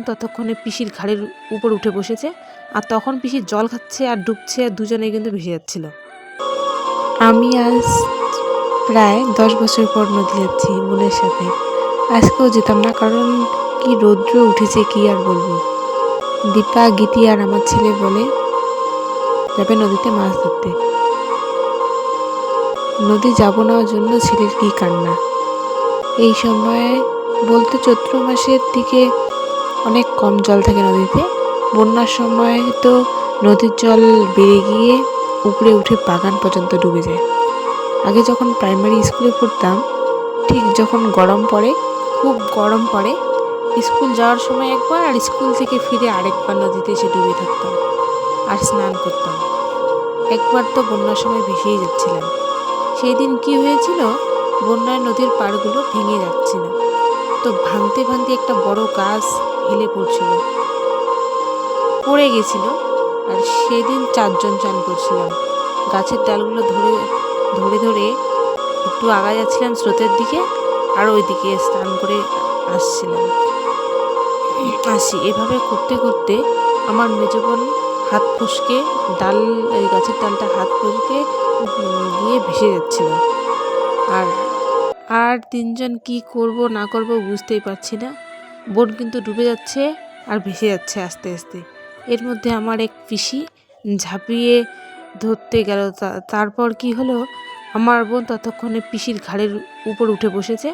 ততক্ষণে পিসির ঘাড়ের উপর উঠে বসেছে, আর তখন পিসি জল খাচ্ছে আর ডুবছে, আর দুজনেই কিন্তু ভেসে যাচ্ছিল। আমি আজ প্রায় 10 বছর পর নদী যাচ্ছি বোনের সাথে। আজকেও যেতাম না, কারণ কি রৌদ্র উঠেছে, কি আর বলবো। দীপা, গীতি আর আমার ছেলে বলে যাবে নদীতে মাছ ধরতে। নদী যাব না জন্য ছেলের কি কান্না। এই সময় বলতে চৈত্র মাসের দিকে অনেক কম জল থাকে নদীতে। বন্যার সময় তো নদীর জল বেড়ে গিয়ে উপরে উঠে বাগান পর্যন্ত ডুবে যায়। আগে যখন প্রাইমারি স্কুলে পড়তাম, ঠিক যখন গরম পড়ে, খুব গরম পড়ে, স্কুল যাওয়ার সময় একবার আর স্কুল থেকে ফিরে আরেকবার নদীতে এসে ডুবে থাকতাম আর স্নান করতাম। একবার তো বন্যার সময় ভেসেই যাচ্ছিলাম। সেই দিন কি হয়েছিল, বন্যায় নদীর পাড়গুলো ভেঙে যাচ্ছিল, তো ভাঙতে ভাঙতে একটা বড় গাছ হেলে পড়ে গেছিল। আর সেদিন 4 জন চান করছিলাম। গাছের ডালগুলো ধরে ধরে ধরে একটু আগা যাচ্ছিলাম স্রোতের দিকে, আর ওই দিকে স্নান করে আসি। এভাবে করতে করতে আমার মেজো বোন হাত ফসকে গাছের ডালটা হাত ফসকে গিয়ে ভেসে যাচ্ছিল। আর আর 3 জন কি করব না করব বুঝতেই পারছি না। বোন কিন্তু ডুবে যাচ্ছে আর ভেসে যাচ্ছে আস্তে আস্তে। এর মধ্যে আমার এক পিসি ঝাঁপিয়ে ধরতে গেল। তারপর কি হলো, আমার বোন ততক্ষণে পিসির ঘাড়ের উপর উঠে বসেছে,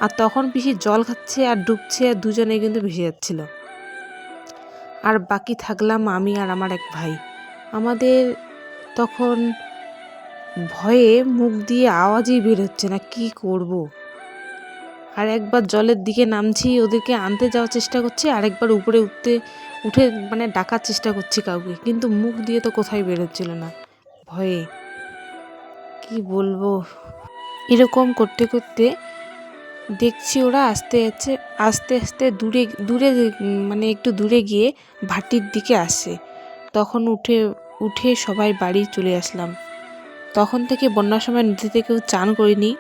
আর তখন পিসি জল খাচ্ছে আর ডুবছে, আর দুজনেই কিন্তু ভেসে যাচ্ছিল। আর বাকি থাকলাম আমি আর আমার এক ভাই। আমাদের তখন ভয়ে মুখ দিয়ে আওয়াজই বের হচ্ছে না, কি করব। আর একবার জলের দিকে নামছি, ওদেরকে আনতে যাওয়ার চেষ্টা করছি, আর একবার উপরে উঠে মানে ডাকার চেষ্টা করছি কাউকে, কিন্তু মুখ দিয়ে তো কোথায় বের হচ্ছিল না ভয়ে। কি বলবো। এরকম করতে করতে দেখছি ওরা আস্তে আস্তে দূরে মানে একটু দূরে গিয়ে ভাটির দিকে আসে। তখন উঠে সবাই বাড়ি চলে আসলাম। তখন থেকে বন্যার সময় নদীতে কেউ চান করিনি।